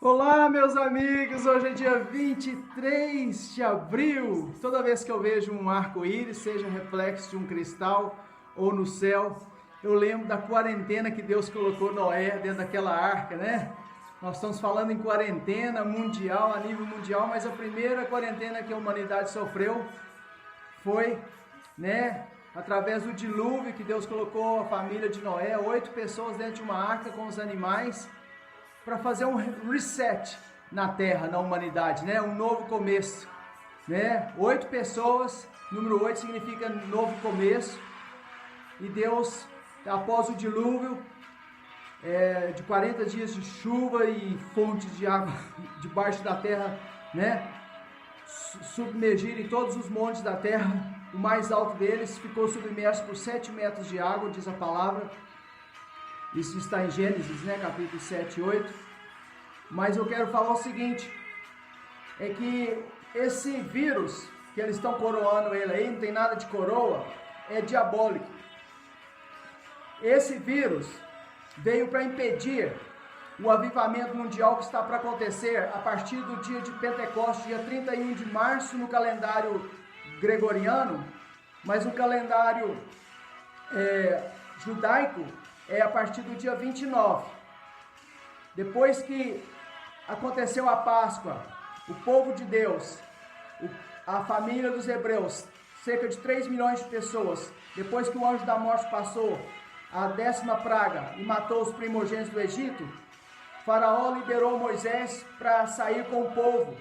Olá, meus amigos! Hoje é dia 23 de abril. Toda vez que eu vejo um arco-íris, seja reflexo de um cristal ou no céu, eu lembro da quarentena que Deus colocou Noé dentro daquela arca, né? Nós estamos falando em quarentena mundial, a nível mundial, mas a primeira quarentena que a humanidade sofreu foi, através do dilúvio que Deus colocou a família de Noé, 8 pessoas dentro de uma arca com os animais, para fazer um reset na terra, na humanidade, um novo começo, 8 pessoas, número 8 significa novo começo, e Deus, após o dilúvio, de 40 dias de chuva e fontes de água debaixo da terra, submergirem todos os montes da terra, o mais alto deles ficou submerso por 7 metros de água, diz a palavra. Isso está em Gênesis, capítulo 7 e 8. Mas eu quero falar o seguinte, é que esse vírus, que eles estão coroando ele aí, não tem nada de coroa, é diabólico. Esse vírus veio para impedir o avivamento mundial que está para acontecer a partir do dia de Pentecostes, dia 31 de março, no calendário gregoriano, mas o calendário judaico é a partir do dia 29. Depois que aconteceu a Páscoa, o povo de Deus, a família dos hebreus, cerca de 3 milhões de pessoas, depois que o anjo da morte passou a 10ª praga e matou os primogênitos do Egito, Faraó liberou Moisés para sair com o povo,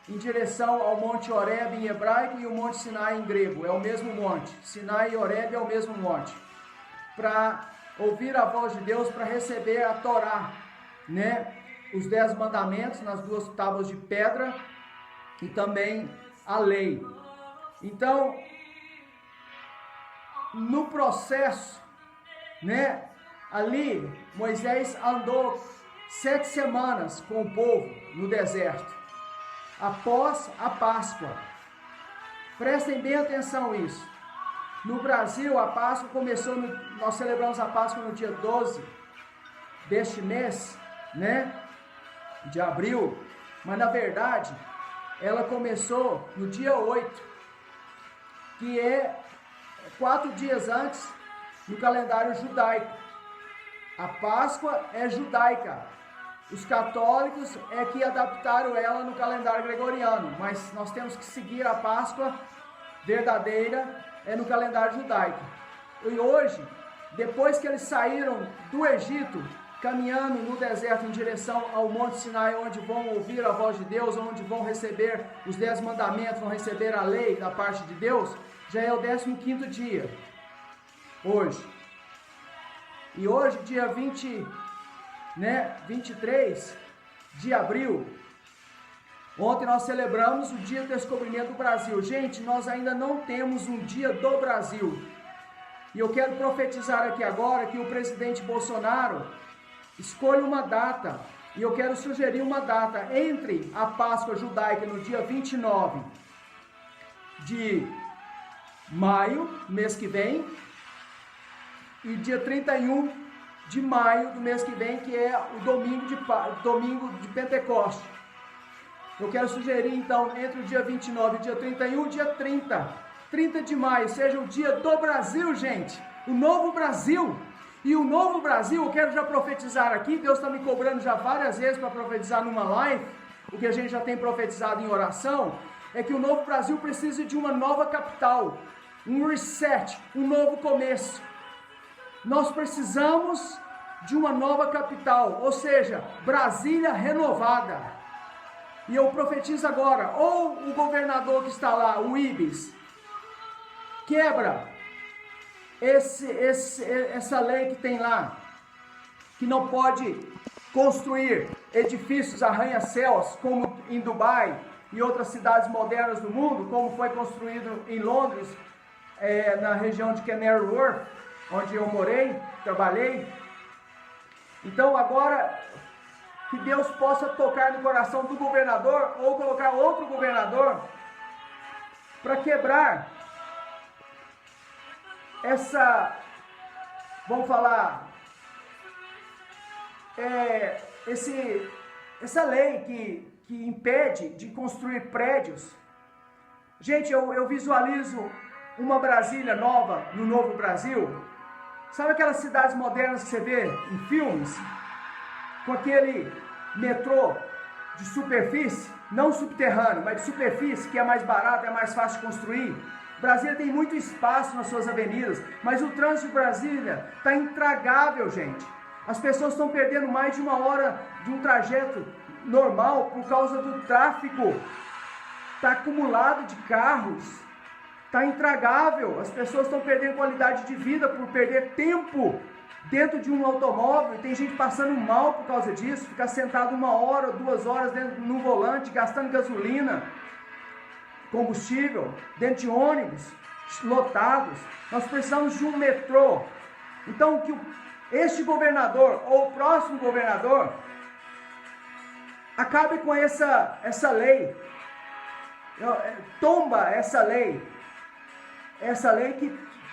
em direção ao Monte Horebe em hebraico e o Monte Sinai em grego, é o mesmo monte, Sinai e Horebe é o mesmo monte, para ouvir a voz de Deus, para receber a Torá, os 10 mandamentos nas 2 tábuas de pedra e também a lei. Então, no processo, ali Moisés andou 7 semanas com o povo no deserto, após a Páscoa. Prestem bem atenção nisso. No Brasil, a Páscoa começou, nós celebramos a Páscoa no dia 12 deste mês, de abril, mas na verdade, ela começou no dia 8, que é 4 dias antes no calendário judaico. A Páscoa é judaica. Os católicos é que adaptaram ela no calendário gregoriano, mas nós temos que seguir a Páscoa verdadeira, no calendário judaico. E hoje, depois que eles saíram do Egito, caminhando no deserto em direção ao Monte Sinai, onde vão ouvir a voz de Deus, onde vão receber os 10 mandamentos, vão receber a lei da parte de Deus, já é o 15º dia, hoje. E hoje, dia 23 de abril, ontem nós celebramos o dia do descobrimento do Brasil. Gente, nós ainda não temos um dia do Brasil. E eu quero profetizar aqui agora que o presidente Bolsonaro escolhe uma data, e eu quero sugerir uma data entre a Páscoa judaica no dia 29 de maio, mês que vem, e dia 31 de maio do mês que vem, que é o domingo de Pentecostes. Eu quero sugerir então entre o dia 29 e o dia 31, o dia 30 de maio, seja o dia do Brasil, gente, o novo Brasil. E o novo Brasil, eu quero já profetizar aqui, Deus está me cobrando já várias vezes para profetizar numa live, o que a gente já tem profetizado em oração, é que o novo Brasil precisa de uma nova capital, um reset, um novo começo. Nós precisamos de uma nova capital, ou seja, Brasília renovada. E eu profetizo agora, ou o governador que está lá, o Ibis, quebra essa lei que tem lá, que não pode construir edifícios arranha-céus, como em Dubai e outras cidades modernas do mundo, como foi construído em Londres, na região de Canary Wharf, onde eu morei, trabalhei. Então agora, que Deus possa tocar no coração do governador, ou colocar outro governador, para quebrar essa, vamos falar, essa lei que impede de construir prédios. Gente, eu visualizo uma Brasília nova no Novo Brasil. Sabe aquelas cidades modernas que você vê em filmes? Com aquele metrô de superfície, não subterrâneo, mas de superfície, que é mais barato, é mais fácil de construir. Brasília tem muito espaço nas suas avenidas, mas o trânsito de Brasília está intragável, gente. As pessoas estão perdendo mais de 1 hora de um trajeto normal por causa do tráfego. Está acumulado de carros, está intragável. As pessoas estão perdendo qualidade de vida por perder tempo dentro de um automóvel. Tem gente passando mal por causa disso, ficar sentado 1 hora, 2 horas no volante, gastando gasolina, combustível, dentro de ônibus lotados. Nós precisamos de um metrô. Então, que este governador ou o próximo governador acabe com essa lei, tomba essa lei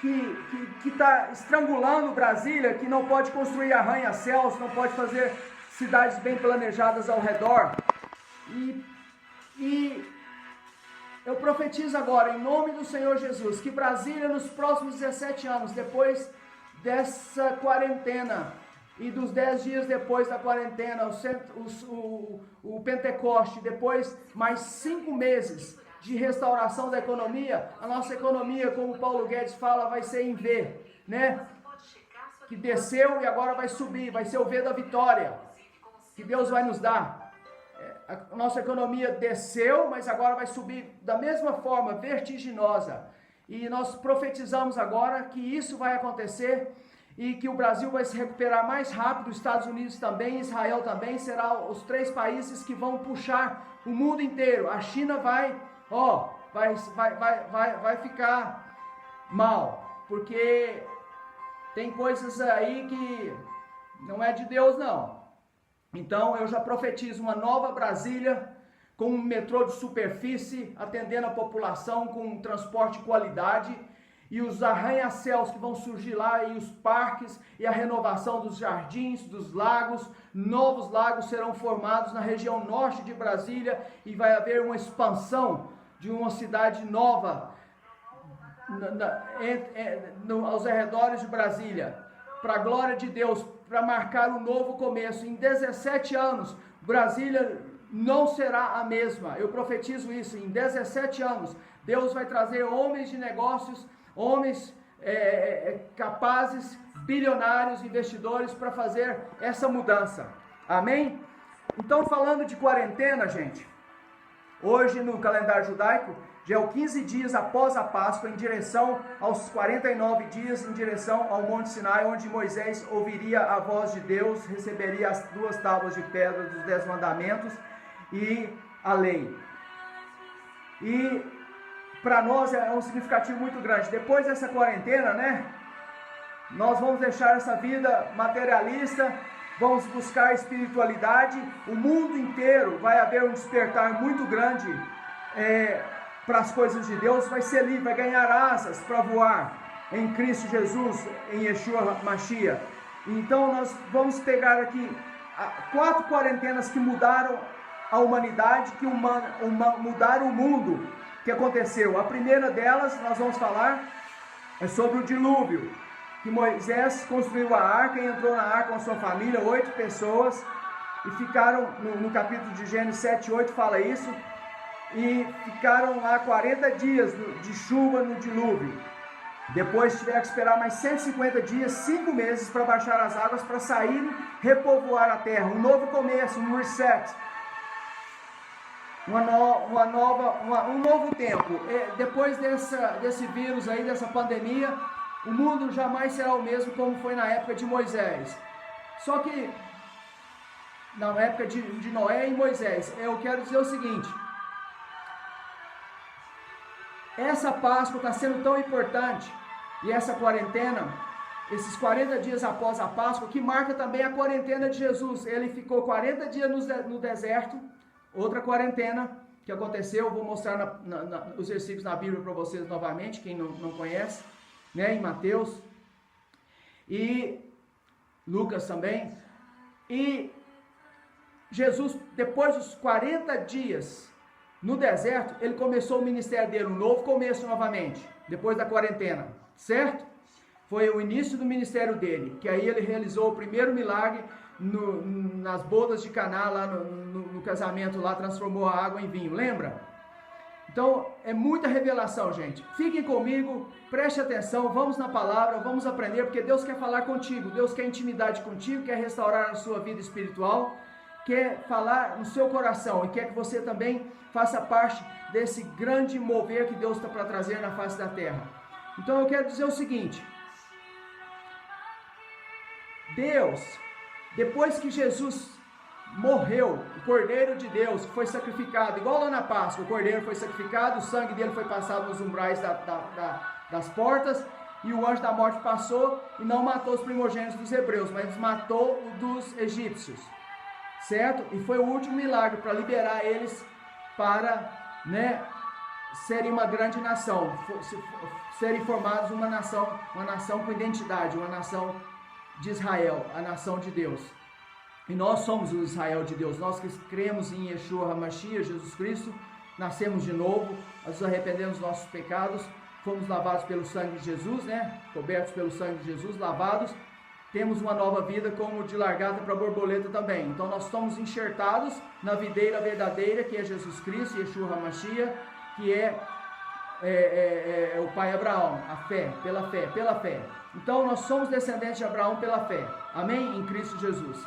que está estrangulando Brasília, que não pode construir arranha-céus, não pode fazer cidades bem planejadas ao redor. E eu profetizo agora, em nome do Senhor Jesus, que Brasília, nos próximos 17 anos, depois dessa quarentena, e dos 10 dias depois da quarentena, o Pentecoste, depois mais 5 meses de restauração da economia, a nossa economia, como Paulo Guedes fala, vai ser em V, né? Que desceu e agora vai subir, vai ser o V da vitória, que Deus vai nos dar. A nossa economia desceu, mas agora vai subir da mesma forma, vertiginosa. E nós profetizamos agora que isso vai acontecer e que o Brasil vai se recuperar mais rápido, os Estados Unidos também, Israel também, serão os 3 países que vão puxar o mundo inteiro. A China vai ficar mal, porque tem coisas aí que não é de Deus não. Então eu já profetizo uma nova Brasília, com um metrô de superfície, atendendo a população com um transporte de qualidade, e os arranha-céus que vão surgir lá, e os parques, e a renovação dos jardins, dos lagos. Novos lagos serão formados na região norte de Brasília, e vai haver uma expansão de uma cidade nova aos arredores de Brasília, para a glória de Deus, para marcar um novo começo. Em 17 anos, Brasília não será a mesma. Eu profetizo isso. Em 17 anos, Deus vai trazer homens de negócios, homens capazes, bilionários, investidores, para fazer essa mudança. Amém? Então, falando de quarentena, gente, hoje no calendário judaico, já é o 15 dias após a Páscoa, em direção aos 49 dias, em direção ao Monte Sinai, onde Moisés ouviria a voz de Deus, receberia as 2 tábuas de pedra dos 10 mandamentos e a lei. E para nós é um significativo muito grande. Depois dessa quarentena, né, nós vamos deixar essa vida materialista, vamos buscar espiritualidade. O mundo inteiro vai haver um despertar muito grande para as coisas de Deus, vai ser livre, vai ganhar asas para voar em Cristo Jesus, em Yeshua Mashiach. Então nós vamos pegar aqui 4 quarentenas que mudaram a humanidade, que mudaram o mundo, que aconteceu. A primeira delas, nós vamos falar, é sobre o dilúvio, que Moisés construiu a arca e entrou na arca com a sua família, 8 pessoas, e ficaram, no capítulo de Gênesis 7, 8 fala isso, e ficaram lá 40 dias de chuva no dilúvio. Depois tiveram que esperar mais 150 dias, 5 meses para baixar as águas, para saírem, repovoar a terra. Um novo começo, um reset. Um novo tempo. Depois desse vírus aí, dessa pandemia, o mundo jamais será o mesmo como foi na época de Moisés. Só que, na época de Noé e Moisés, eu quero dizer o seguinte: essa Páscoa está sendo tão importante, e essa quarentena, esses 40 dias após a Páscoa, que marca também a quarentena de Jesus. Ele ficou 40 dias no deserto, outra quarentena que aconteceu. Eu vou mostrar os versículos na Bíblia para vocês novamente, quem não conhece, né, em Mateus e Lucas também. E Jesus, depois dos 40 dias no deserto, ele começou o ministério dele, um novo começo novamente, depois da quarentena, certo? Foi o início do ministério dele, que aí ele realizou o primeiro milagre nas bodas de Caná, lá no casamento, lá transformou a água em vinho, lembra? Então, é muita revelação, gente. Fiquem comigo, preste atenção, vamos na palavra, vamos aprender, porque Deus quer falar contigo, Deus quer intimidade contigo, quer restaurar a sua vida espiritual, quer falar no seu coração e quer que você também faça parte desse grande mover que Deus está para trazer na face da terra. Então, eu quero dizer o seguinte: Deus, depois que Jesus morreu, o Cordeiro de Deus foi sacrificado, igual lá na Páscoa, o Cordeiro foi sacrificado, o sangue dele foi passado nos umbrais das portas, e o anjo da morte passou e não matou os primogênitos dos hebreus, mas matou o dos egípcios, certo? E foi o último milagre para liberar eles para, serem uma grande nação, serem formados uma nação com identidade, uma nação de Israel, a nação de Deus. E nós somos o Israel de Deus, nós que cremos em Yeshua HaMashiach, Jesus Cristo, nascemos de novo, nós nos arrependemos dos nossos pecados, fomos lavados pelo sangue de Jesus, cobertos pelo sangue de Jesus, lavados, temos uma nova vida como de largata para borboleta também. Então nós estamos enxertados na videira verdadeira, que é Jesus Cristo, Yeshua HaMashiach, que é o pai Abraão, a fé, pela fé. Então nós somos descendentes de Abraão pela fé, amém? Em Cristo Jesus,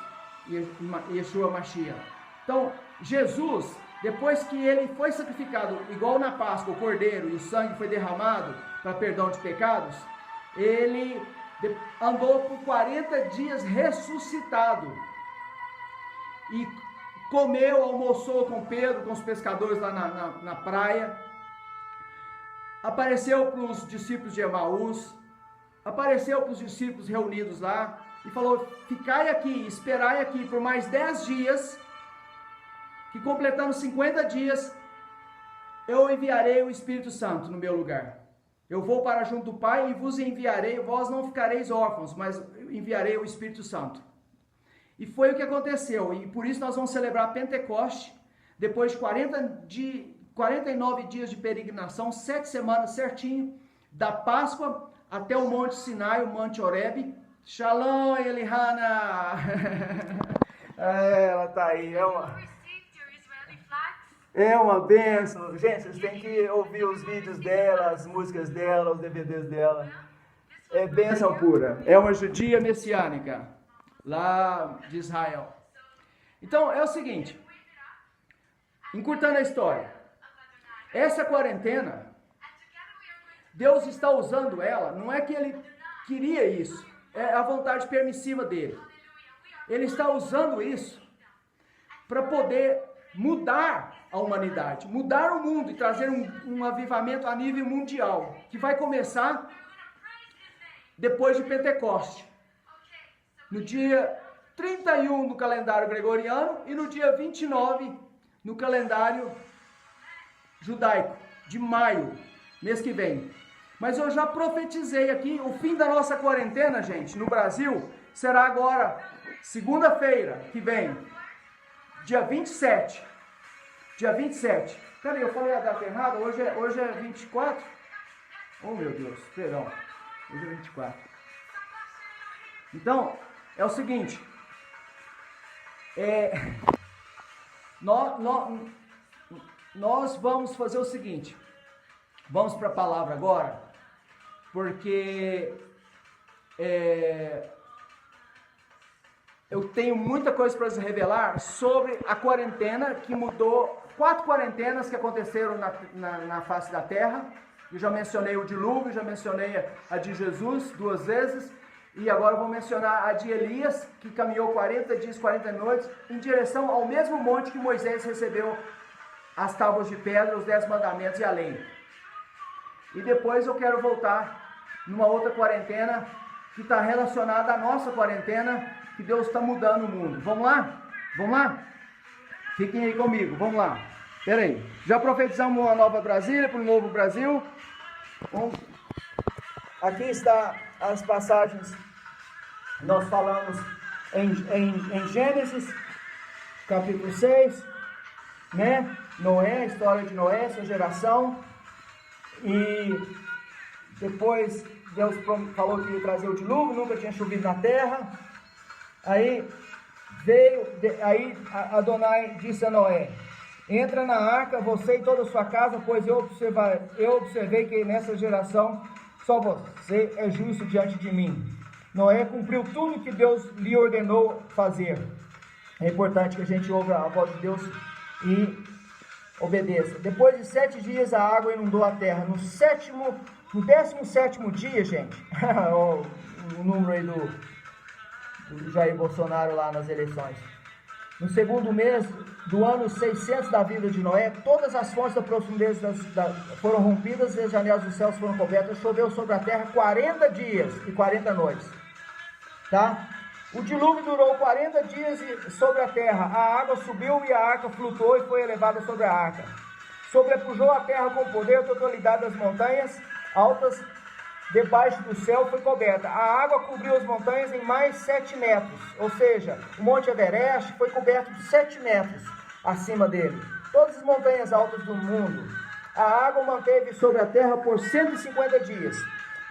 Yeshua HaMashiach. Então Jesus, depois que ele foi sacrificado, igual na Páscoa, o cordeiro, e o sangue foi derramado para perdão de pecados, ele andou por 40 dias ressuscitado, e comeu, almoçou com Pedro, com os pescadores lá na praia, apareceu para os discípulos de Emaús, apareceu para os discípulos reunidos lá, e falou: ficai aqui, esperai aqui por mais 10 dias, que completando 50 dias, eu enviarei o Espírito Santo no meu lugar. Eu vou para junto do Pai e vos enviarei, vós não ficareis órfãos, mas enviarei o Espírito Santo. E foi o que aconteceu, e por isso nós vamos celebrar Pentecoste, depois de 49 dias de peregrinação, 7 semanas certinho, da Páscoa até o Monte Sinai, o Monte Horebe. Shalom, Elihana! Ela tá aí, é uma bênção. Gente, vocês têm que ouvir os vídeos dela, as músicas dela, os DVDs dela. É bênção pura. É uma judia messiânica, lá de Israel. Então, é o seguinte, encurtando a história, essa quarentena, Deus está usando ela, não é que Ele queria isso, é a vontade permissiva dele. Ele está usando isso para poder mudar a humanidade, mudar o mundo e trazer um avivamento a nível mundial, que vai começar depois de Pentecoste, no dia 31 do calendário gregoriano e no dia 29 no calendário judaico, de maio, mês que vem. Mas eu já profetizei aqui, o fim da nossa quarentena, gente, no Brasil, será agora, segunda-feira que vem, dia 27. Dia 27. Peraí, eu falei a data errada, hoje é 24? Oh, meu Deus, perdão. Hoje é 24. Então, é o seguinte, nós vamos fazer o seguinte, vamos para a palavra agora, porque eu tenho muita coisa para revelar sobre a quarentena que mudou, 4 quarentenas que aconteceram na face da terra. Eu já mencionei o dilúvio, já mencionei a de Jesus 2 vezes, e agora eu vou mencionar a de Elias, que caminhou 40 dias, 40 noites, em direção ao mesmo monte que Moisés recebeu as tábuas de pedra, os 10 mandamentos e a lei. E depois eu quero voltar numa outra quarentena que está relacionada à nossa quarentena, que Deus está mudando o mundo. Vamos lá? Vamos lá? Fiquem aí comigo, vamos lá. Espera aí. Já profetizamos uma nova Brasília para o novo Brasil. Aqui está as passagens. Nós falamos em Gênesis, capítulo 6, né? Noé, a história de Noé, sua geração. E depois Deus falou que ia trazer o dilúvio, nunca tinha chovido na terra. Aí Adonai disse a Noé: entra na arca, você e toda a sua casa, pois eu observei que nessa geração só você é justo diante de mim. Noé cumpriu tudo que Deus lhe ordenou fazer. É importante que a gente ouça a voz de Deus e obedeça. Depois de 7 dias a água inundou a terra. No 17º dia, gente, o número aí do Jair Bolsonaro lá nas eleições. No segundo mês do ano 600 da vida de Noé, todas as fontes da profundeza foram rompidas e as janelas dos céus foram cobertas. Choveu sobre a terra 40 dias e 40 noites. Tá? O dilúvio durou 40 dias sobre a terra. A água subiu e a arca flutuou e foi elevada sobre a arca. Sobrepujou a terra com poder, a totalidade das montanhas altas debaixo do céu foi coberta. A água cobriu as montanhas em mais 7 metros. Ou seja, o Monte Everest foi coberto de 7 metros acima dele. Todas as montanhas altas do mundo. A água manteve sobre a terra por 150 dias.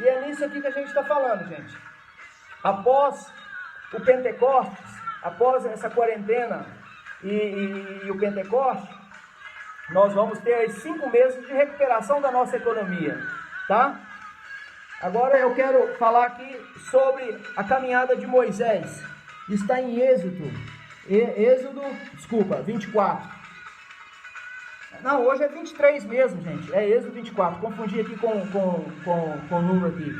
E é nisso aqui que a gente está falando, gente. Após o Pentecostes, após essa quarentena e o Pentecostes, nós vamos ter 5 meses de recuperação da nossa economia, tá? Agora eu quero falar aqui sobre a caminhada de Moisés. Está em Êxodo 24. Não, hoje é 23 mesmo, gente. É Êxodo 24. Confundi aqui com o número aqui.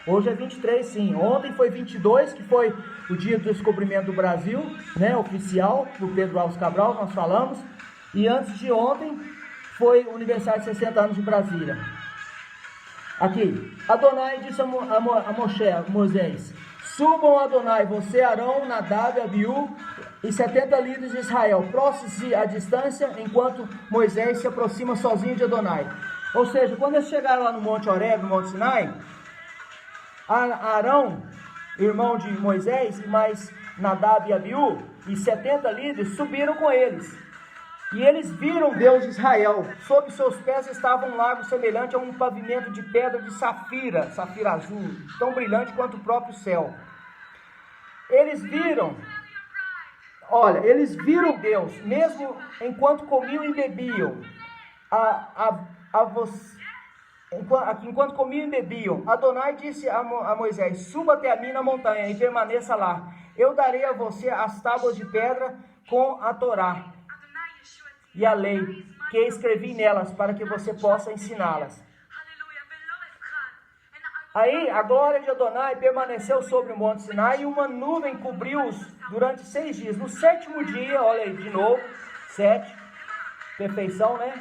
Hoje é 23, sim. Ontem foi 22, que foi o dia do descobrimento do Brasil, né, oficial, por Pedro Álvares Cabral, nós falamos. E antes de ontem foi o aniversário de 60 anos de Brasília. Aqui, Adonai disse a Moisés: subam a Adonai, você, Arão, Nadab, Abiú e 70 líderes de Israel, próximos-se à distância, enquanto Moisés se aproxima sozinho de Adonai. Ou seja, quando eles chegaram lá no Monte Horebe, no Monte Sinai, Arão, irmão de Moisés, e mais Nadab e Abiú, e 70 líderes, subiram com eles. E eles viram Deus de Israel. Sob seus pés estava um lago semelhante a um pavimento de pedra de safira azul, tão brilhante quanto o próprio céu. Eles viram Deus, mesmo enquanto comiam e bebiam. Enquanto comiam e bebiam, Adonai disse a Moisés: suba até a mim na montanha e permaneça lá. Eu darei a você as tábuas de pedra com a Torá e a lei, que escrevi nelas, para que você possa ensiná-las. Aí a glória de Adonai permaneceu sobre o Monte Sinai e uma nuvem cobriu-os durante 6 dias. No 7º dia, olha aí de novo, 7, perfeição, né?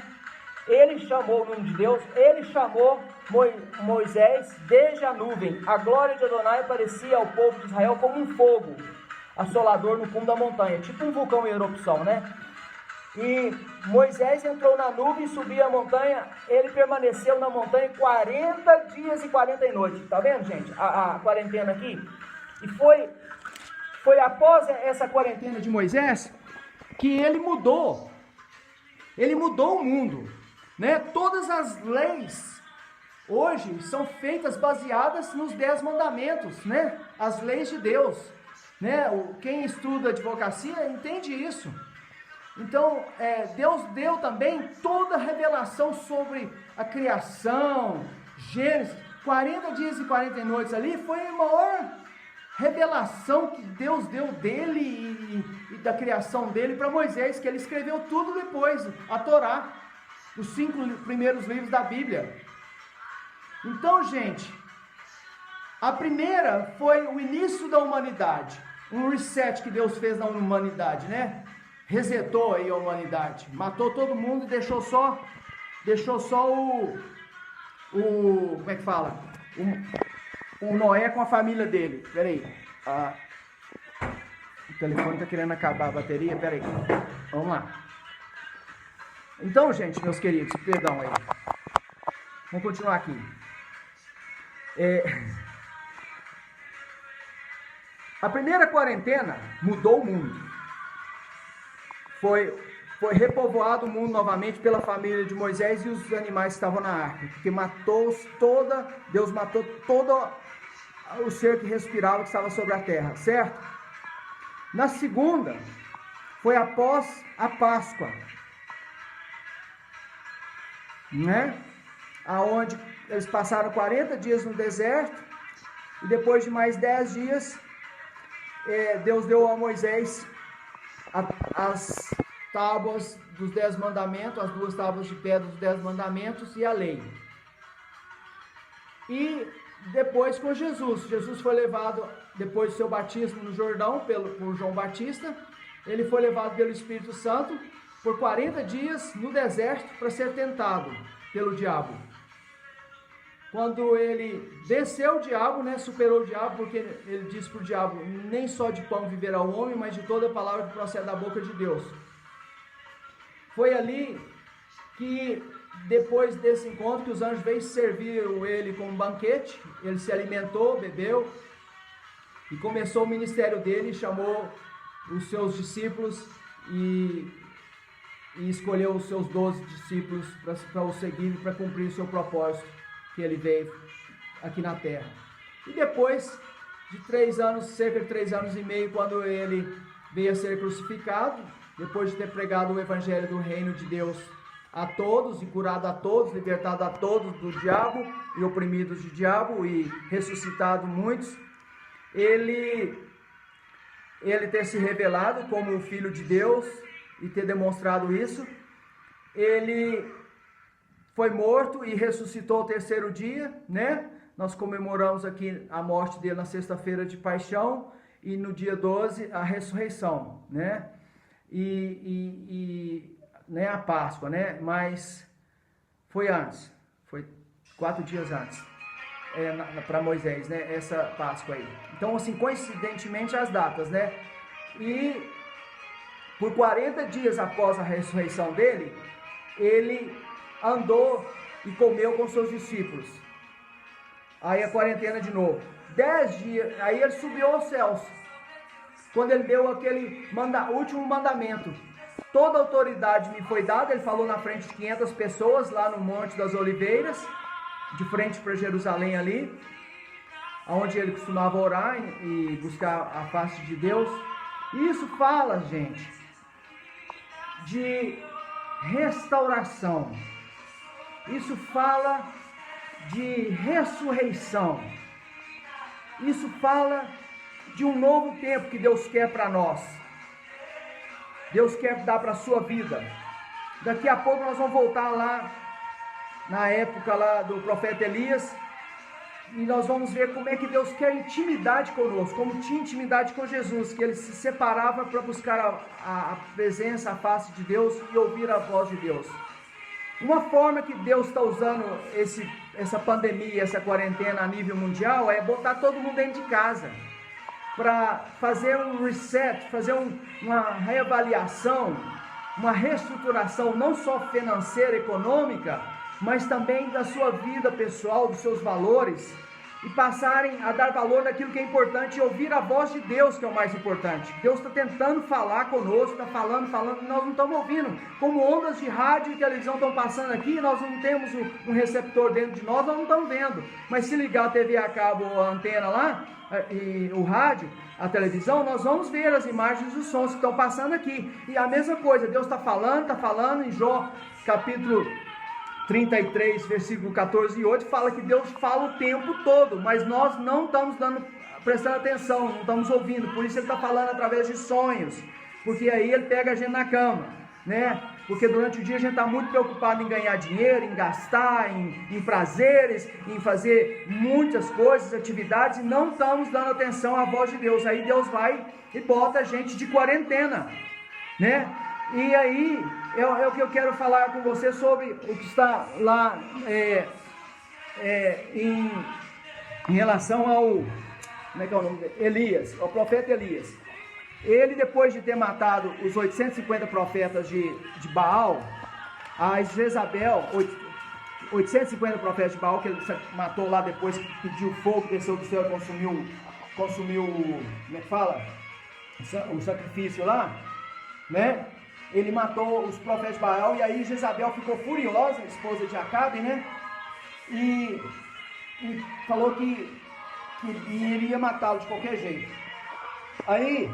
Ele chamou o nome de Deus, ele chamou Moisés desde a nuvem. A glória de Adonai parecia ao povo de Israel como um fogo assolador no cume da montanha, tipo um vulcão em erupção, né? E Moisés entrou na nuvem e subiu a montanha. Ele permaneceu na montanha 40 dias e 40 noites. Tá vendo, gente? A quarentena aqui. E foi após essa quarentena de Moisés que ele mudou. Ele mudou o mundo, né? Todas as leis hoje são feitas baseadas nos 10 mandamentos, né? As leis de Deus, né? Quem estuda advocacia entende isso. Então, Deus deu também toda a revelação sobre a criação, Gênesis, 40 dias e 40 noites ali, foi a maior revelação que Deus deu dele e da criação dele para Moisés, que ele escreveu tudo depois, a Torá, os 5 primeiros livros da Bíblia. Então, gente, a primeira foi o início da humanidade, um reset que Deus fez na humanidade, né? Resetou aí a humanidade, matou todo mundo e deixou só o como é que fala? O Noé com a família dele. Peraí, o telefone tá querendo acabar a bateria, peraí, vamos lá. Então, gente, meus queridos, perdão aí, vamos continuar aqui. A primeira quarentena mudou o mundo. foi repovoado o mundo novamente pela família de Moisés e os animais que estavam na arca, porque Deus matou todo o ser que respirava, que estava sobre a terra, certo? Na segunda, foi após a Páscoa, né? Aonde eles passaram 40 dias no deserto, e depois de mais 10 dias, Deus deu a Moisés as tábuas dos 10 mandamentos, as 2 tábuas de pedra dos 10 mandamentos e a lei. E depois com Jesus foi levado, depois do seu batismo no Jordão, por João Batista, ele foi levado pelo Espírito Santo por 40 dias no deserto para ser tentado pelo diabo. Quando ele venceu o diabo, né, superou o diabo, porque ele disse para o diabo: nem só de pão viverá o homem, mas de toda a palavra que procede da boca de Deus. Foi ali que, depois desse encontro, que os anjos veio servir ele com um banquete. Ele se alimentou, bebeu, e começou o ministério dele, chamou os seus discípulos e escolheu os seus 12 discípulos para o seguir, para cumprir o seu propósito que ele veio aqui na terra. E depois de 3 anos, cerca de 3 anos e meio, quando ele veio a ser crucificado, depois de ter pregado o evangelho do reino de Deus a todos, e curado a todos, libertado a todos do diabo e oprimidos de diabo, e ressuscitado muitos, ele ter se revelado como o Filho de Deus e ter demonstrado isso, ele foi morto e ressuscitou ao 3º dia, né? Nós comemoramos aqui a morte dele na sexta-feira de paixão, e no dia 12 a ressurreição, né? Né, a Páscoa, né? Mas foi antes, foi 4 dias antes, para Moisés, né? Essa Páscoa aí. Então, assim, coincidentemente as datas, né? E por 40 dias após a ressurreição dele, ele andou e comeu com seus discípulos. Aí a quarentena de novo. 10 dias, aí ele subiu aos céus. Quando ele deu aquele último mandamento: toda autoridade me foi dada. Ele falou na frente de 500 pessoas, lá no Monte das Oliveiras, de frente para Jerusalém ali, onde ele costumava orar e buscar a face de Deus. E isso fala, gente, de restauração. Isso fala de ressurreição. Isso fala de um novo tempo que Deus quer para nós. Deus quer dar para a sua vida. Daqui a pouco nós vamos voltar lá na época lá do profeta Elias, e nós vamos ver como é que Deus quer intimidade conosco, como tinha intimidade com Jesus, que ele se separava para buscar a presença, a face de Deus e ouvir a voz de Deus. Uma forma que Deus está usando essa pandemia, essa quarentena a nível mundial, é botar todo mundo dentro de casa, para fazer um reset, fazer uma reavaliação, uma reestruturação, não só financeira, econômica, mas também da sua vida pessoal, dos seus valores, e passarem a dar valor naquilo que é importante e ouvir a voz de Deus, que é o mais importante. Deus está tentando falar conosco, está falando, e nós não estamos ouvindo. Como ondas de rádio e televisão estão passando aqui, nós não temos um receptor dentro de nós não estamos vendo. Mas se ligar a TV a cabo, a antena lá, e o rádio, a televisão, nós vamos ver as imagens e os sons que estão passando aqui. E a mesma coisa, Deus está falando em Jó, capítulo 33, versículo 14 e 8, fala que Deus fala o tempo todo, mas nós não estamos prestando atenção, não estamos ouvindo. Por isso ele está falando através de sonhos, porque aí ele pega a gente na cama, né? Porque durante o dia a gente está muito preocupado em ganhar dinheiro, em gastar, em prazeres, em fazer muitas coisas, atividades, e não estamos dando atenção à voz de Deus. Aí Deus vai e bota a gente de quarentena, né? E aí é o que eu quero falar com você sobre o que está lá em relação ao, como é que é o nome dele? Elias, o profeta Elias. Ele, depois de ter matado os 850 profetas de Baal, a Jezabel, 850 profetas de Baal, que ele matou lá depois, que pediu fogo, desceu do céu e consumiu, como é que fala? O sacrifício lá, né? ele matou os profetas de Baal, e aí Jezabel ficou furiosa, esposa de Acabe, né? E falou que iria matá-lo de qualquer jeito. Aí,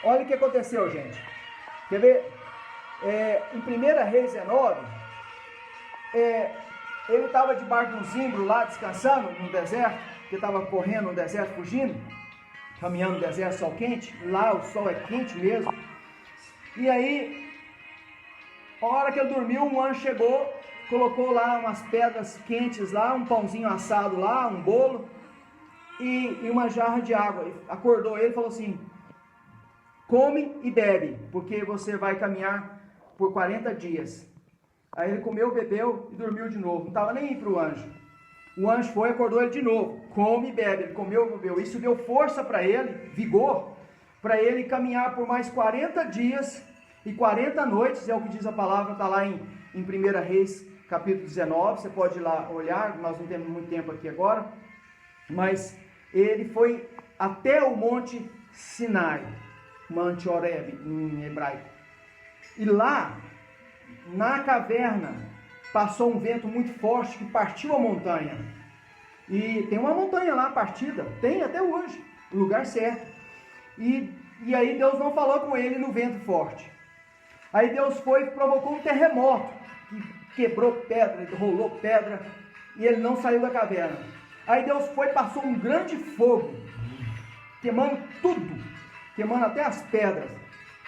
olha o que aconteceu, gente. Quer ver? Em 1 Reis 19, ele estava debaixo de um zimbro lá, descansando no deserto, que estava correndo no deserto, fugindo, caminhando no deserto, sol quente. Lá o sol é quente mesmo. E aí, a hora que ele dormiu, um anjo chegou, colocou lá umas pedras quentes lá, um pãozinho assado lá, um bolo e uma jarra de água. Acordou ele e falou assim: come e bebe, porque você vai caminhar por 40 dias. Aí ele comeu, bebeu e dormiu de novo. Não estava nem aí para o anjo. O anjo foi e acordou ele de novo. Come e bebe. Ele comeu, bebeu. Isso deu força para ele, vigor, para ele caminhar por mais 40 dias e 40 noites, é o que diz a palavra, está lá em 1 Reis, capítulo 19, você pode ir lá olhar, nós não temos muito tempo aqui agora, mas ele foi até o monte Sinai, Monte Horebe em hebraico, e lá, na caverna, passou um vento muito forte que partiu a montanha, e tem uma montanha lá partida, tem até hoje, o lugar certo, e aí Deus não falou com ele no vento forte. Aí Deus foi e provocou um terremoto, que quebrou pedra, rolou pedra, e ele não saiu da caverna. Aí Deus foi e passou um grande fogo, queimando tudo, queimando até as pedras.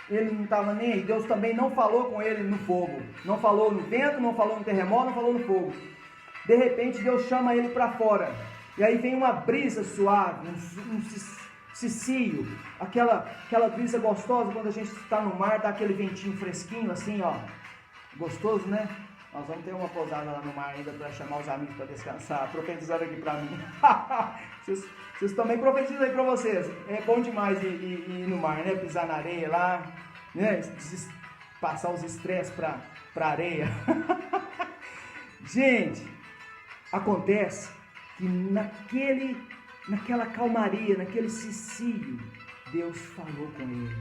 Ele não estava nem aí, Deus também não falou com ele no fogo, não falou no vento, não falou no terremoto, não falou no fogo. De repente Deus chama ele para fora, e aí vem uma brisa suave, um cicio, aquela brisa gostosa quando a gente está no mar, dá aquele ventinho fresquinho assim, ó, gostoso, né? Nós vamos ter uma pousada lá no mar ainda para chamar os amigos para descansar, profetizando aqui para mim. vocês também profetizam aí para vocês, é bom demais ir no mar, né? Pisar na areia lá, né? Passar os estresses para areia. Gente, acontece que naquela calmaria, naquele cicio, Deus falou com ele.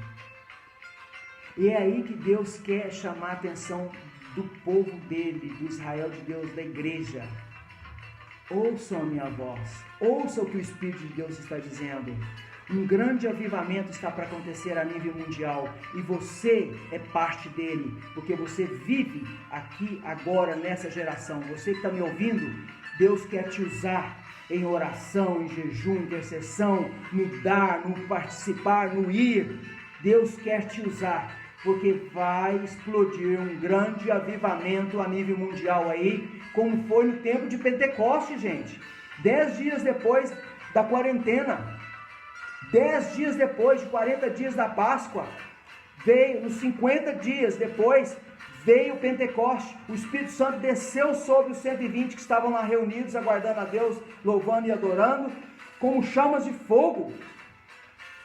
E é aí que Deus quer chamar a atenção do povo dele, do Israel de Deus, da igreja. Ouçam a minha voz, ouçam o que o Espírito de Deus está dizendo. Um grande avivamento está para acontecer a nível mundial e você é parte dele, porque você vive aqui agora nessa geração. Você que está me ouvindo, Deus quer te usar em oração, em jejum, intercessão, no dar, no participar, no ir. Deus quer te usar, porque vai explodir um grande avivamento a nível mundial aí, como foi no tempo de Pentecoste, gente. 10 dias depois da quarentena, 10 dias depois de 40 dias da Páscoa, veio, nos 50 dias depois, veio o Pentecoste, o Espírito Santo desceu sobre os 120 que estavam lá reunidos, aguardando a Deus, louvando e adorando, como chamas de fogo,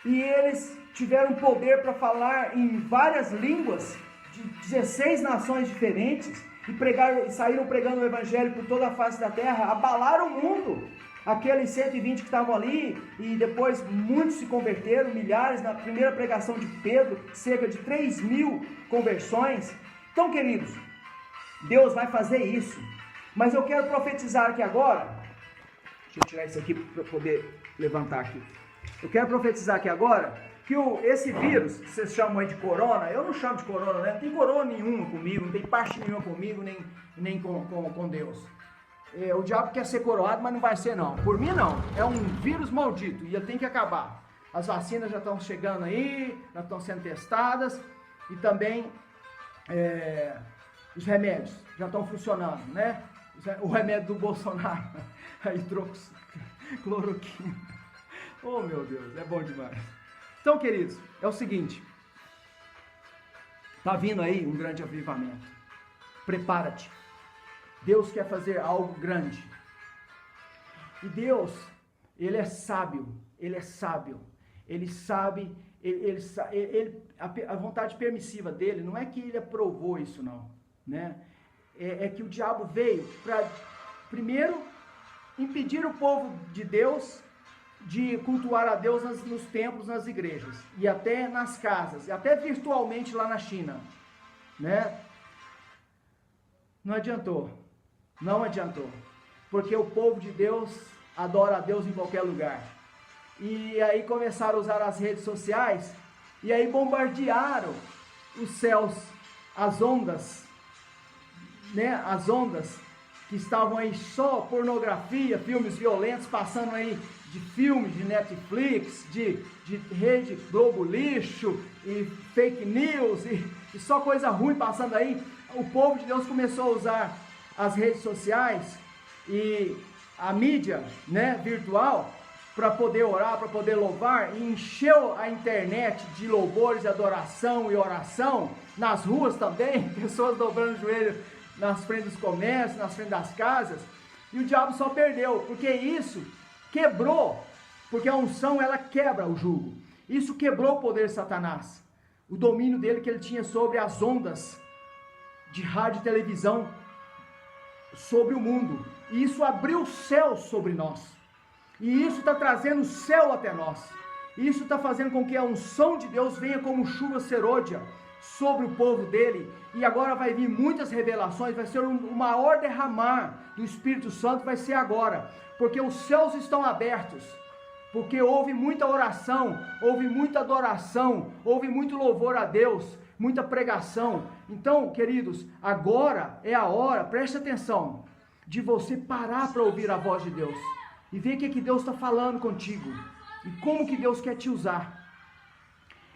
e eles tiveram poder para falar em várias línguas, de 16 nações diferentes, e saíram pregando o Evangelho por toda a face da terra, abalaram o mundo. Aqueles 120 que estavam ali, e depois muitos se converteram, milhares, na primeira pregação de Pedro, cerca de 3.000 conversões. Então, queridos, Deus vai fazer isso, mas eu quero profetizar aqui agora, deixa eu tirar isso aqui para poder levantar aqui, eu quero profetizar aqui agora, que esse vírus, que vocês chamam aí de corona, eu não chamo de corona, né? Não tem corona nenhuma comigo, não tem parte nenhuma comigo, nem com Deus. O diabo quer ser coroado, mas não vai ser não. Por mim não, é um vírus maldito e ele tem que acabar. As vacinas já estão chegando aí, já estão sendo testadas e também os remédios já estão funcionando, né? O remédio do Bolsonaro, a hidroxicloroquina. Oh meu Deus, é bom demais. Então, queridos, é o seguinte, está vindo aí um grande avivamento, prepara-te, Deus quer fazer algo grande, e Deus, Ele é sábio, Ele sabe, a vontade permissiva dEle, não é que Ele aprovou isso não, né? É que o diabo veio para, primeiro, impedir o povo de Deus de cultuar a Deus nos templos, nas igrejas, e até nas casas, e até virtualmente lá na China. né? Não adiantou, não adiantou, porque o povo de Deus adora a Deus em qualquer lugar. E aí começaram a usar as redes sociais, e aí bombardearam os céus, as ondas, né? As ondas que estavam aí só pornografia, filmes violentos, passando aí de filmes de Netflix, de rede Globo Lixo, e fake news, e só coisa ruim passando aí. O povo de Deus começou a usar as redes sociais e a mídia, né, virtual, para poder orar, para poder louvar, e encheu a internet de louvores, adoração e oração, nas ruas também, pessoas dobrando o joelho nas frentes dos comércios, nas frentes das casas, e o diabo só perdeu, porque isso quebrou, porque a unção ela quebra o jugo, isso quebrou o poder de Satanás, o domínio dele que ele tinha sobre as ondas de rádio e televisão, sobre o mundo, e isso abriu o céu sobre nós, e isso está trazendo o céu até nós, e isso está fazendo com que a unção de Deus venha como chuva serôdia sobre o povo dele, e agora vai vir muitas revelações, vai ser o maior derramar do Espírito Santo, vai ser agora, porque os céus estão abertos, porque houve muita oração, houve muita adoração, houve muito louvor a Deus, muita pregação. Então, queridos, agora é a hora, preste atenção, de você parar para ouvir a voz de Deus, e ver o que Deus está falando contigo, e como que Deus quer te usar.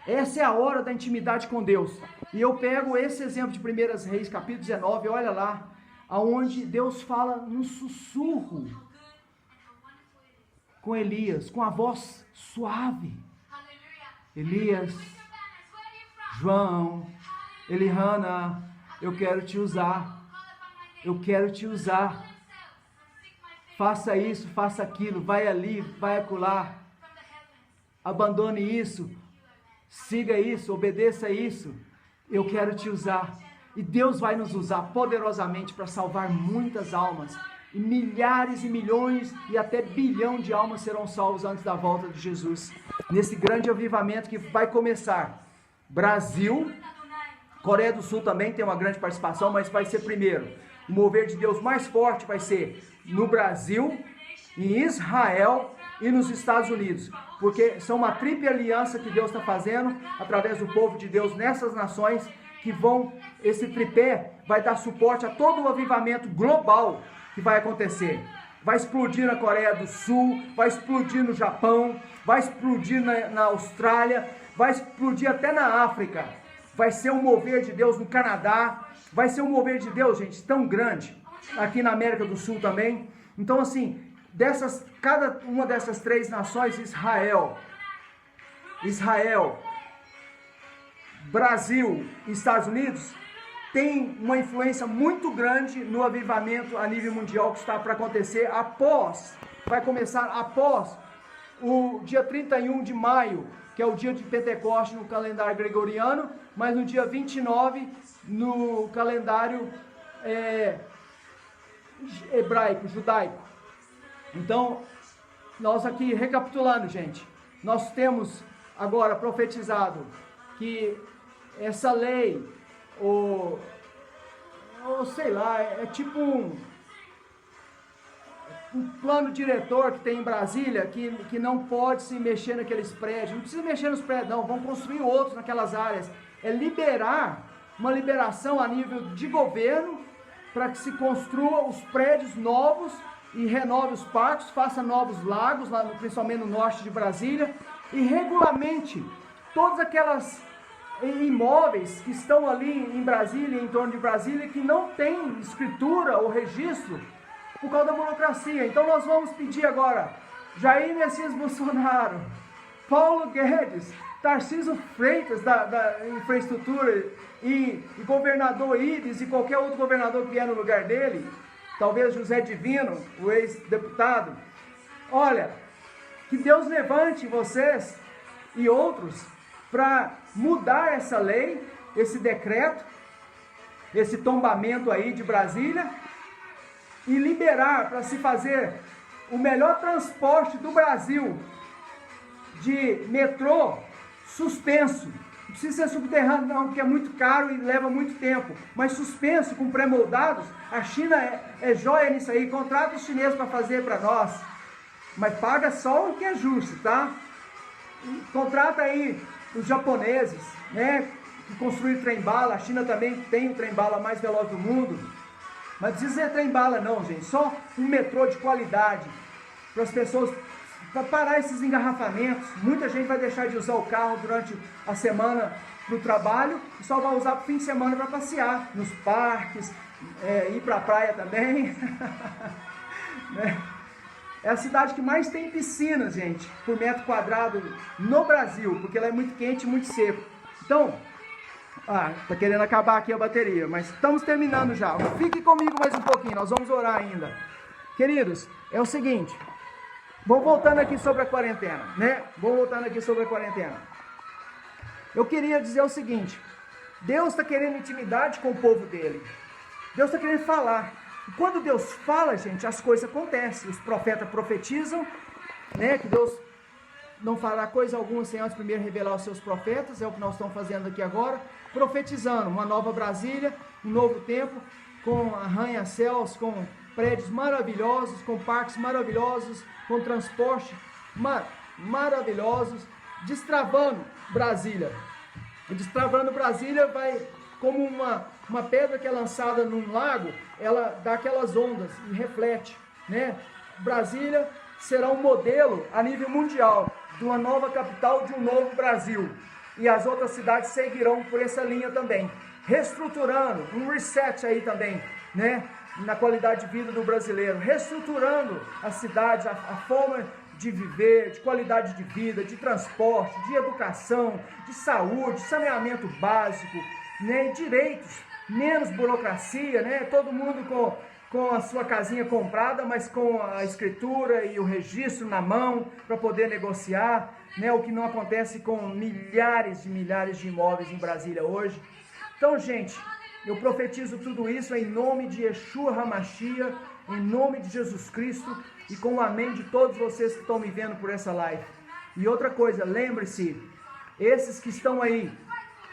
Essa é a hora da intimidade com Deus. E eu pego esse exemplo de 1 Reis, capítulo 19, olha lá, aonde Deus fala no sussurro com Elias, com a voz suave. Elias, João, Elihana, eu quero te usar. Eu quero te usar. Faça isso, faça aquilo, vai ali, vai acolá. Abandone isso. Siga isso, obedeça isso, eu quero te usar, e Deus vai nos usar poderosamente para salvar muitas almas, e milhares e milhões e até bilhão de almas serão salvos antes da volta de Jesus, nesse grande avivamento que vai começar. Brasil, Coreia do Sul também tem uma grande participação, mas vai ser primeiro, o mover de Deus mais forte vai ser no Brasil, em Israel e nos Estados Unidos, porque são uma tríplice aliança que Deus está fazendo através do povo de Deus nessas nações, que vão, esse tripé vai dar suporte a todo o avivamento global que vai acontecer. Vai explodir na Coreia do Sul, vai explodir no Japão, vai explodir na Austrália, vai explodir até na África, vai ser um mover de Deus no Canadá, vai ser um mover de Deus, gente, tão grande, aqui na América do Sul também. Então assim, cada uma dessas três nações, Israel, Brasil e Estados Unidos, tem uma influência muito grande no avivamento a nível mundial que está para acontecer vai começar após o dia 31 de maio, que é o dia de Pentecoste no calendário gregoriano, mas no dia 29 no calendário hebraico, judaico. Então, nós aqui recapitulando, gente, nós temos agora profetizado que essa lei, ou sei lá, é tipo um plano diretor que tem em Brasília, que não pode se mexer naqueles prédios, não precisa mexer nos prédios não, vão construir outros naquelas áreas, é uma liberação a nível de governo, para que se construa os prédios novos, e renove os pátios, faça novos lagos, lá principalmente no norte de Brasília, e regulamente todas aquelas imóveis que estão ali em Brasília, em torno de Brasília, que não tem escritura ou registro, por causa da burocracia. Então nós vamos pedir agora, Jair Messias Bolsonaro, Paulo Guedes, Tarcísio Freitas da infraestrutura, e governador Ives, e qualquer outro governador que vier no lugar dele, talvez José Divino, o ex-deputado. Olha, que Deus levante vocês e outros para mudar essa lei, esse decreto, esse tombamento aí de Brasília, e liberar para se fazer o melhor transporte do Brasil, de metrô suspenso, Não precisa ser subterrâneo não, porque é muito caro e leva muito tempo. Mas suspenso, com pré-moldados, a China é joia nisso aí. Contrata os chineses para fazer para nós. Mas paga só o que é justo, tá? E contrata aí os japoneses, né? Que construíram trem-bala. A China também tem o trem-bala mais veloz do mundo. Mas não precisa ser trem-bala não, gente. Só um metrô de qualidade. Para as pessoas... Para parar esses engarrafamentos. Muita gente vai deixar de usar o carro durante a semana no trabalho e só vai usar para o fim de semana para passear nos parques, ir para a praia também. Né? É a cidade que mais tem piscinas, gente, por metro quadrado no Brasil, porque ela é muito quente e muito seco. Então, tá querendo acabar aqui a bateria, mas estamos terminando já. Fique comigo mais um pouquinho, nós vamos orar ainda. Queridos, é o seguinte... Vou voltando aqui sobre a quarentena, né? Eu queria dizer o seguinte, Deus está querendo intimidade com o povo dele. Deus está querendo falar. E quando Deus fala, gente, as coisas acontecem. Os profetas profetizam, né? Que Deus não fará coisa alguma sem antes primeiro revelar os seus profetas. É o que nós estamos fazendo aqui agora. Profetizando uma nova Brasília, um novo tempo, com arranha-céus, com prédios maravilhosos, com parques maravilhosos, com transporte maravilhosos, destravando Brasília. E destravando Brasília vai como uma pedra que é lançada num lago, ela dá aquelas ondas e reflete, né? Brasília será um modelo a nível mundial de uma nova capital, de um novo Brasil. E as outras cidades seguirão por essa linha também, reestruturando, um reset aí também, né? Na qualidade de vida do brasileiro, reestruturando a cidade, a forma de viver, de qualidade de vida, de transporte, de educação, de saúde, saneamento básico, né, direitos, menos burocracia, né, todo mundo com a sua casinha comprada, mas com a escritura e o registro na mão para poder negociar, né, o que não acontece com milhares de imóveis em Brasília hoje. Então, gente, eu profetizo tudo isso em nome de Yeshua HaMashiach, em nome de Jesus Cristo e com o amém de todos vocês que estão me vendo por essa live. E outra coisa, lembre-se, esses que estão aí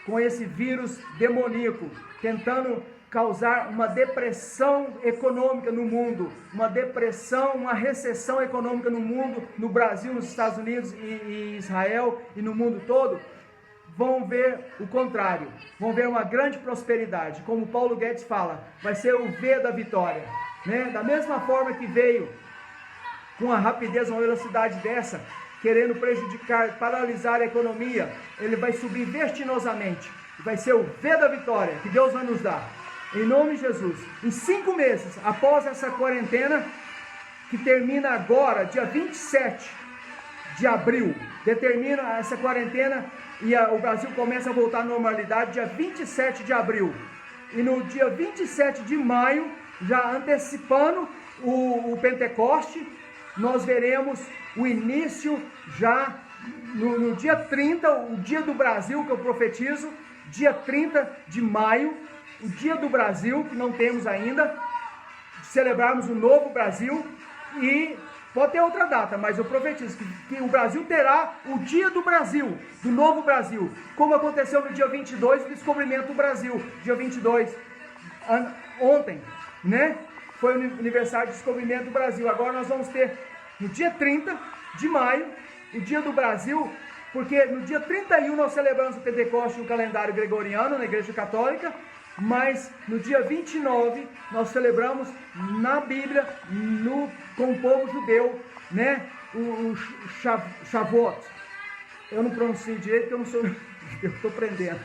com esse vírus demoníaco, tentando causar uma depressão econômica no mundo, uma depressão, uma recessão econômica no mundo, no Brasil, nos Estados Unidos e Israel e no mundo todo, vão ver o contrário, vão ver uma grande prosperidade, como Paulo Guedes fala, vai ser o V da vitória, né? Da mesma forma que veio com a rapidez, uma velocidade dessa, querendo prejudicar, paralisar a economia, ele vai subir vertiginosamente, vai ser o V da vitória, que Deus vai nos dar, em nome de Jesus. Em 5 meses, após essa quarentena, que termina agora, dia 27 de abril, determina essa quarentena, e o Brasil começa a voltar à normalidade dia 27 de abril. E no dia 27 de maio, já antecipando o Pentecoste, nós veremos o início já no dia 30, o dia do Brasil que eu profetizo, dia 30 de maio, o dia do Brasil, que não temos ainda, celebrarmos o novo Brasil e... Pode ter outra data, mas eu profetizo que o Brasil terá o dia do Brasil, do novo Brasil, como aconteceu no dia 22, o descobrimento do Brasil, dia 22, ontem, né? Foi o aniversário do descobrimento do Brasil. Agora nós vamos ter no dia 30 de maio, o dia do Brasil, porque no dia 31 nós celebramos o Pentecoste no calendário gregoriano, na Igreja Católica, mas no dia 29 nós celebramos na Bíblia, com o povo judeu, né, o Shavuot. Eu não pronuncio direito porque eu não sou, eu estou aprendendo,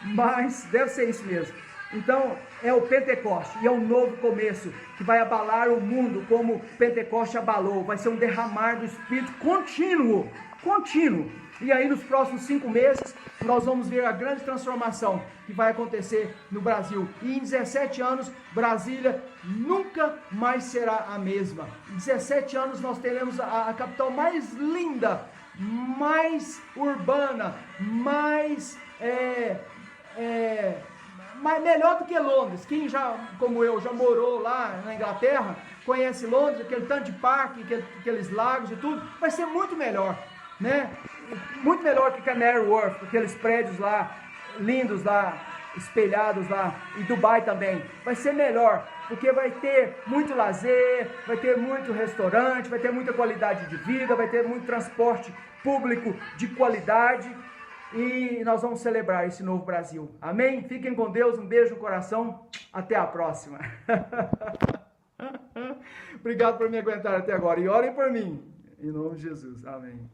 mas deve ser isso mesmo. Então é o Pentecoste e é um novo começo que vai abalar o mundo como o Pentecoste abalou. Vai ser um derramar do Espírito contínuo. E aí nos próximos 5 meses nós vamos ver a grande transformação que vai acontecer no Brasil. E em 17 anos, Brasília nunca mais será a mesma. Em 17 anos nós teremos a capital mais linda, mais urbana, mais melhor do que Londres. Quem já, como eu, já morou lá na Inglaterra, conhece Londres, aquele tanto de parque, aqueles lagos e tudo, vai ser muito melhor, né? muito melhor que Canary Wharf, aqueles prédios lá, lindos lá, espelhados lá, e Dubai também. Vai ser melhor, porque vai ter muito lazer, vai ter muito restaurante, vai ter muita qualidade de vida, vai ter muito transporte público de qualidade, e nós vamos celebrar esse novo Brasil. Amém? Fiquem com Deus, um beijo no coração, até a próxima. Obrigado por me aguentar até agora, e orem por mim, em nome de Jesus. Amém.